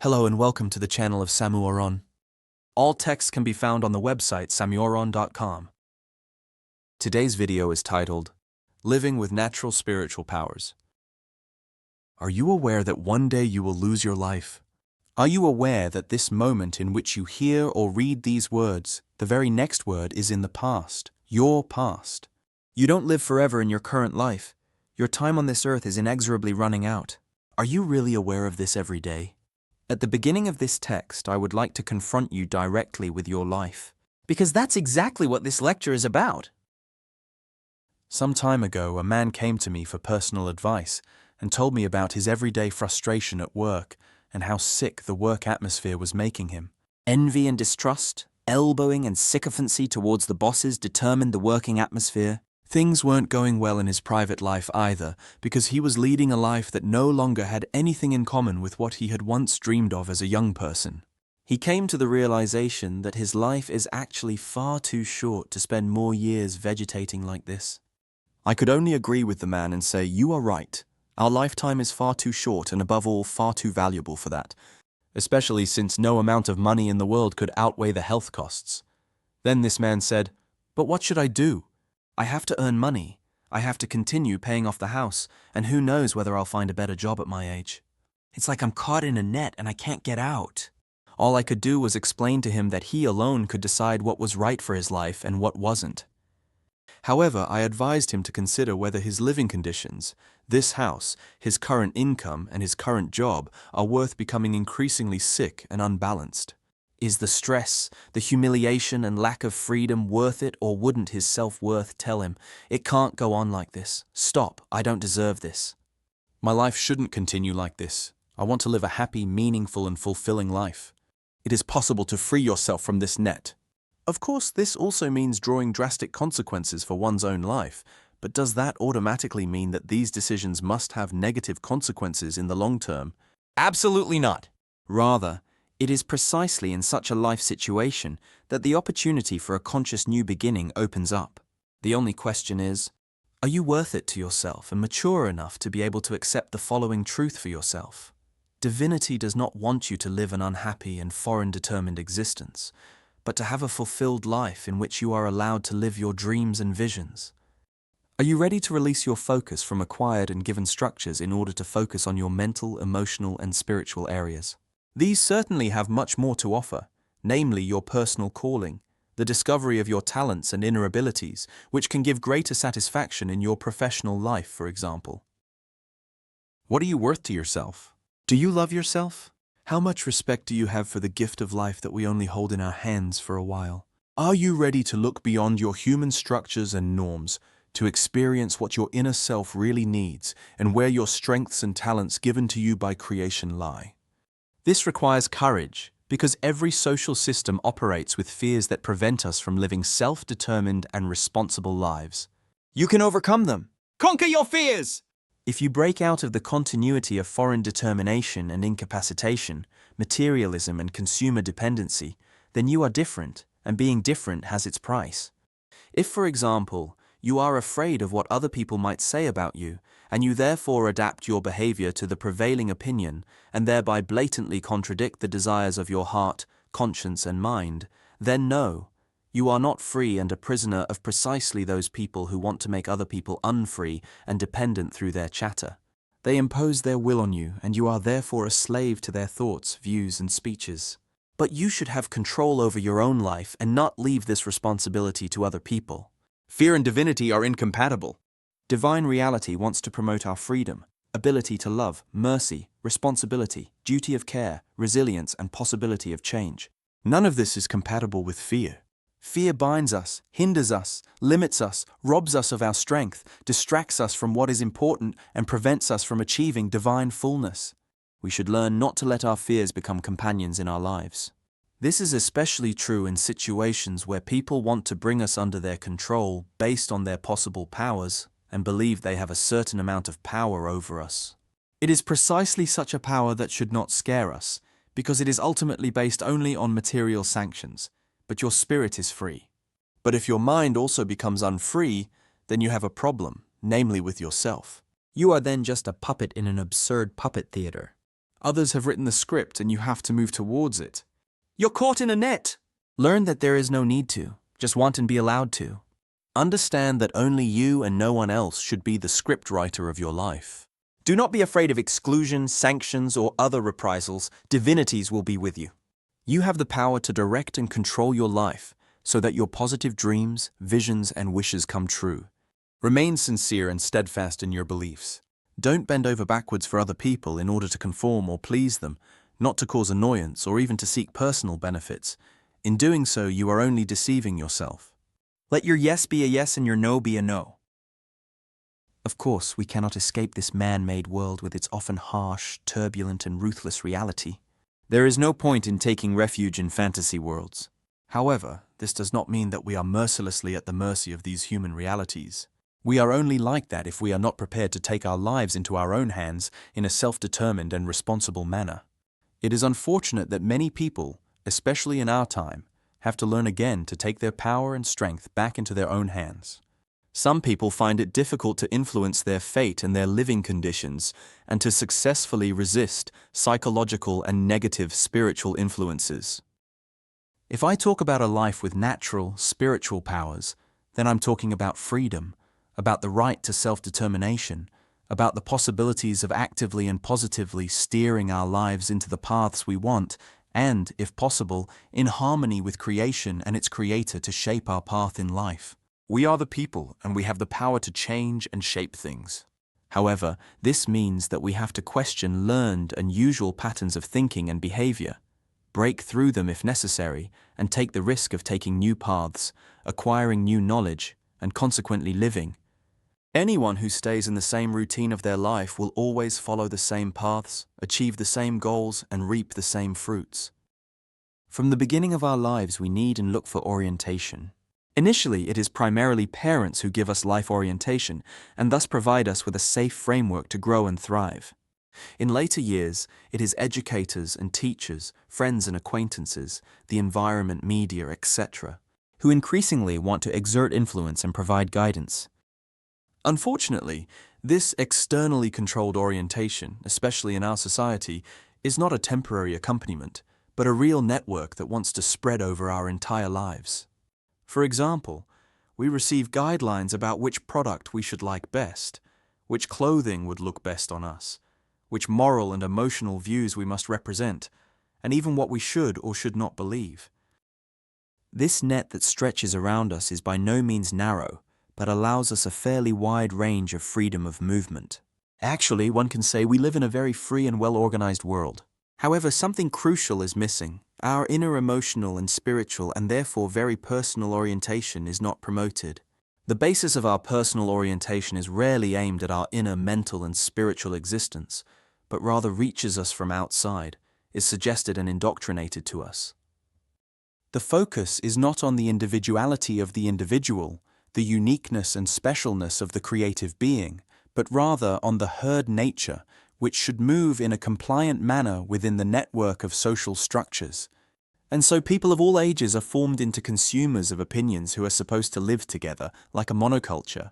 Hello and welcome to the channel of Samuoron. All texts can be found on the website samuoron.com. Today's video is titled, Living with Natural Spiritual Powers. Are you aware that one day you will lose your life? Are you aware that this moment in which you hear or read these words, the very next word is in the past, your past? You don't live forever in your current life. Your time on this earth is inexorably running out. Are you really aware of this every day? At the beginning of this text, I would like to confront you directly with your life, because that's exactly what this lecture is about. Some time ago, a man came to me for personal advice and told me about his everyday frustration at work and how sick the work atmosphere was making him. Envy and distrust, elbowing and sycophancy towards the bosses determined the working atmosphere. Things weren't going well in his private life either, because he was leading a life that no longer had anything in common with what he had once dreamed of as a young person. He came to the realization that his life is actually far too short to spend more years vegetating like this. I could only agree with the man and say, "You are right. Our lifetime is far too short and above all far too valuable for that, especially since no amount of money in the world could outweigh the health costs." Then this man said, "But what should I do? I have to earn money, I have to continue paying off the house, and who knows whether I'll find a better job at my age. It's like I'm caught in a net and I can't get out." All I could do was explain to him that he alone could decide what was right for his life and what wasn't. However, I advised him to consider whether his living conditions, this house, his current income, and his current job are worth becoming increasingly sick and unbalanced. Is the stress, the humiliation and lack of freedom worth it, or wouldn't his self-worth tell him, "It can't go on like this. Stop, I don't deserve this. My life shouldn't continue like this. I want to live a happy, meaningful and fulfilling life. It is possible to free yourself from this net." Of course, this also means drawing drastic consequences for one's own life, but does that automatically mean that these decisions must have negative consequences in the long term? Absolutely not. Rather, it is precisely in such a life situation that the opportunity for a conscious new beginning opens up. The only question is, are you worth it to yourself and mature enough to be able to accept the following truth for yourself? Divinity does not want you to live an unhappy and foreign-determined existence, but to have a fulfilled life in which you are allowed to live your dreams and visions. Are you ready to release your focus from acquired and given structures in order to focus on your mental, emotional, and spiritual areas? These certainly have much more to offer, namely your personal calling, the discovery of your talents and inner abilities, which can give greater satisfaction in your professional life, for example. What are you worth to yourself? Do you love yourself? How much respect do you have for the gift of life that we only hold in our hands for a while? Are you ready to look beyond your human structures and norms, to experience what your inner self really needs and where your strengths and talents given to you by creation lie? This requires courage, because every social system operates with fears that prevent us from living self-determined and responsible lives. You can overcome them. Conquer your fears! If you break out of the continuity of foreign determination and incapacitation, materialism and consumer dependency, then you are different, and being different has its price. If, for example, you are afraid of what other people might say about you, and you therefore adapt your behavior to the prevailing opinion and thereby blatantly contradict the desires of your heart, conscience, and mind, then no, you are not free and a prisoner of precisely those people who want to make other people unfree and dependent through their chatter. They impose their will on you, and you are therefore a slave to their thoughts, views, and speeches. But you should have control over your own life and not leave this responsibility to other people. Fear and divinity are incompatible. Divine reality wants to promote our freedom, ability to love, mercy, responsibility, duty of care, resilience, and possibility of change. None of this is compatible with fear. Fear binds us, hinders us, limits us, robs us of our strength, distracts us from what is important, and prevents us from achieving divine fullness. We should learn not to let our fears become companions in our lives. This is especially true in situations where people want to bring us under their control based on their possible powers and believe they have a certain amount of power over us. It is precisely such a power that should not scare us, because it is ultimately based only on material sanctions, but your spirit is free. But if your mind also becomes unfree, then you have a problem, namely with yourself. You are then just a puppet in an absurd puppet theater. Others have written the script and you have to move towards it. You're caught in a net. Learn that there is no need to. Just want and be allowed to. Understand that only you and no one else should be the scriptwriter of your life. Do not be afraid of exclusion, sanctions, or other reprisals. Divinities will be with you. You have the power to direct and control your life so that your positive dreams, visions, and wishes come true. Remain sincere and steadfast in your beliefs. Don't bend over backwards for other people in order to conform or please them, not to cause annoyance or even to seek personal benefits. In doing so, you are only deceiving yourself. Let your yes be a yes and your no be a no. Of course, we cannot escape this man-made world with its often harsh, turbulent, and ruthless reality. There is no point in taking refuge in fantasy worlds. However, this does not mean that we are mercilessly at the mercy of these human realities. We are only like that if we are not prepared to take our lives into our own hands in a self-determined and responsible manner. It is unfortunate that many people, especially in our time, have to learn again to take their power and strength back into their own hands. Some people find it difficult to influence their fate and their living conditions and to successfully resist psychological and negative spiritual influences. If I talk about a life with natural, spiritual powers, then I'm talking about freedom, about the right to self-determination, about the possibilities of actively and positively steering our lives into the paths we want, and, if possible, in harmony with creation and its creator to shape our path in life. We are the people, and we have the power to change and shape things. However, this means that we have to question learned and usual patterns of thinking and behavior, break through them if necessary, and take the risk of taking new paths, acquiring new knowledge, and consequently living. Anyone who stays in the same routine of their life will always follow the same paths, achieve the same goals, and reap the same fruits. From the beginning of our lives, we need and look for orientation. Initially, it is primarily parents who give us life orientation and thus provide us with a safe framework to grow and thrive. In later years, it is educators and teachers, friends and acquaintances, the environment, media, etc., who increasingly want to exert influence and provide guidance. Unfortunately, this externally controlled orientation, especially in our society, is not a temporary accompaniment, but a real network that wants to spread over our entire lives. For example, we receive guidelines about which product we should like best, which clothing would look best on us, which moral and emotional views we must represent, and even what we should or should not believe. This net that stretches around us is by no means narrow, but allows us a fairly wide range of freedom of movement. Actually, one can say we live in a very free and well-organized world. However, something crucial is missing. Our inner emotional and spiritual and therefore very personal orientation is not promoted. The basis of our personal orientation is rarely aimed at our inner mental and spiritual existence, but rather reaches us from outside, is suggested and indoctrinated to us. The focus is not on the individuality of the individual, the uniqueness and specialness of the creative being, but rather on the herd nature, which should move in a compliant manner within the network of social structures. And so people of all ages are formed into consumers of opinions who are supposed to live together, like a monoculture.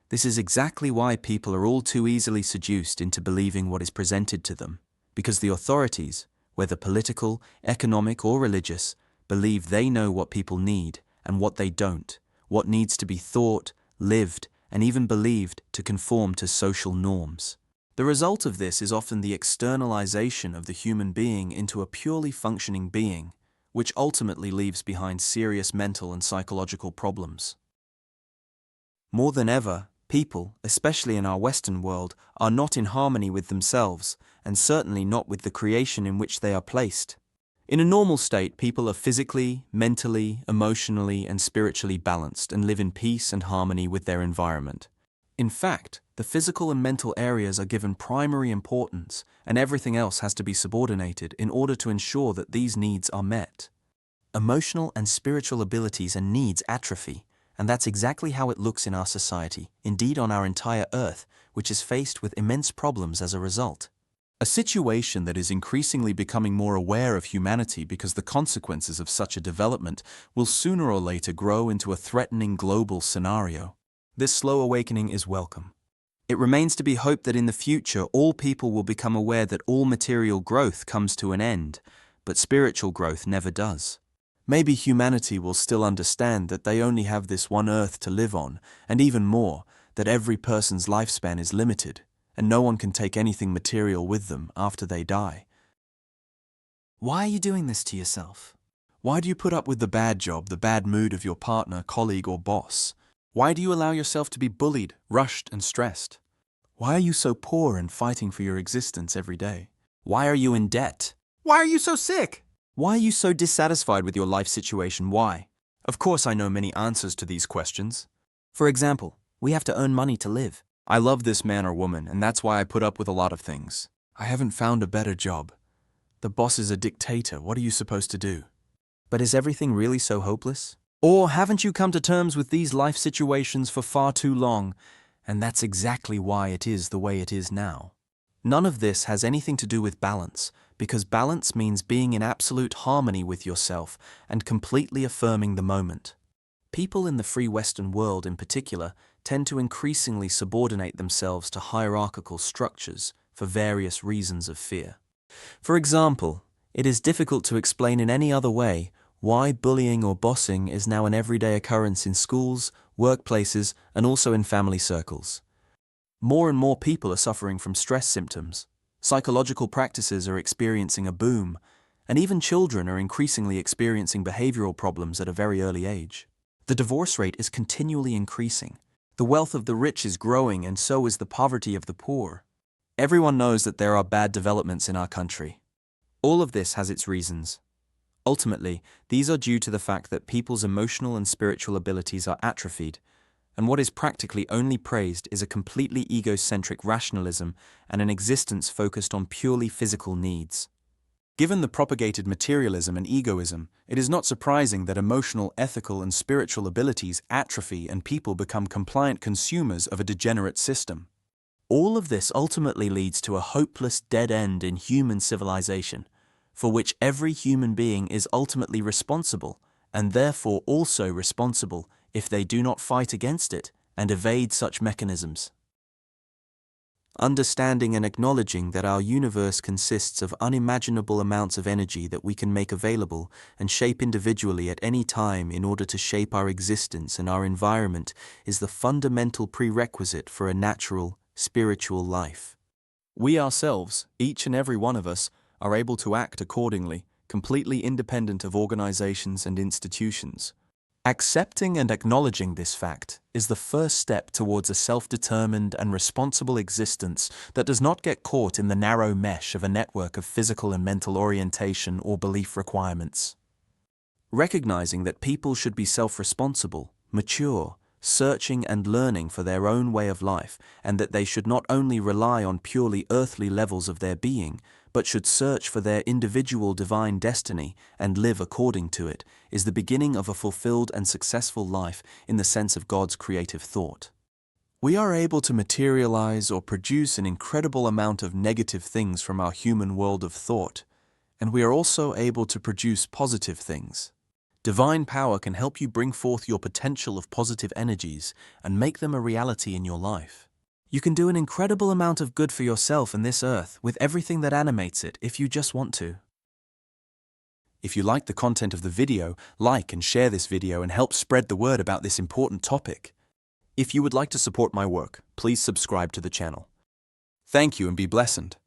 This is exactly why people are all too easily seduced into believing what is presented to them, because the authorities, whether political, economic, or religious, believe they know what people need and what they don't, what needs to be thought, lived, and even believed to conform to social norms. The result of this is often the externalization of the human being into a purely functioning being, which ultimately leaves behind serious mental and psychological problems. More than ever, people, especially in our Western world, are not in harmony with themselves, and certainly not with the creation in which they are placed. In a normal state, people are physically, mentally, emotionally, and spiritually balanced and live in peace and harmony with their environment. In fact, the physical and mental areas are given primary importance, and everything else has to be subordinated in order to ensure that these needs are met. Emotional and spiritual abilities and needs atrophy, and that's exactly how it looks in our society, indeed on our entire Earth, which is faced with immense problems as a result. A situation that is increasingly becoming more aware of humanity because the consequences of such a development will sooner or later grow into a threatening global scenario. This slow awakening is welcome. It remains to be hoped that in the future all people will become aware that all material growth comes to an end, but spiritual growth never does. Maybe humanity will still understand that they only have this one earth to live on, and even more, that every person's lifespan is limited, and no one can take anything material with them after they die. Why are you doing this to yourself? Why do you put up with the bad job, the bad mood of your partner, colleague, or boss? Why do you allow yourself to be bullied, rushed, and stressed? Why are you so poor and fighting for your existence every day? Why are you in debt? Why are you so sick? Why are you so dissatisfied with your life situation? Why? Of course, I know many answers to these questions. For example, we have to earn money to live. I love this man or woman, and that's why I put up with a lot of things. I haven't found a better job. The boss is a dictator. What are you supposed to do? But is everything really so hopeless? Or haven't you come to terms with these life situations for far too long, and that's exactly why it is the way it is now? None of this has anything to do with balance, because balance means being in absolute harmony with yourself and completely affirming the moment. People in the free Western world in particular tend to increasingly subordinate themselves to hierarchical structures for various reasons of fear. For example, it is difficult to explain in any other way why bullying or bossing is now an everyday occurrence in schools, workplaces, and also in family circles. More and more people are suffering from stress symptoms. Psychological practices are experiencing a boom, and even children are increasingly experiencing behavioral problems at a very early age. The divorce rate is continually increasing. The wealth of the rich is growing, and so is the poverty of the poor. Everyone knows that there are bad developments in our country. All of this has its reasons. Ultimately, these are due to the fact that people's emotional and spiritual abilities are atrophied, and what is practically only praised is a completely egocentric rationalism and an existence focused on purely physical needs. Given the propagated materialism and egoism, it is not surprising that emotional, ethical, and spiritual abilities atrophy and people become compliant consumers of a degenerate system. All of this ultimately leads to a hopeless dead end in human civilization, for which every human being is ultimately responsible, and therefore also responsible if they do not fight against it and evade such mechanisms. Understanding and acknowledging that our universe consists of unimaginable amounts of energy that we can make available and shape individually at any time in order to shape our existence and our environment is the fundamental prerequisite for a natural, spiritual life. We ourselves, each and every one of us, are able to act accordingly, completely independent of organizations and institutions. Accepting and acknowledging this fact is the first step towards a self-determined and responsible existence that does not get caught in the narrow mesh of a network of physical and mental orientation or belief requirements. Recognizing that people should be self-responsible, mature, searching and learning for their own way of life, and that they should not only rely on purely earthly levels of their being, but should search for their individual divine destiny and live according to it, is the beginning of a fulfilled and successful life in the sense of God's creative thought. We are able to materialize or produce an incredible amount of negative things from our human world of thought, and we are also able to produce positive things. Divine power can help you bring forth your potential of positive energies and make them a reality in your life. You can do an incredible amount of good for yourself and this earth with everything that animates it if you just want to. If you like the content of the video, like and share this video and help spread the word about this important topic. If you would like to support my work, please subscribe to the channel. Thank you and be blessed.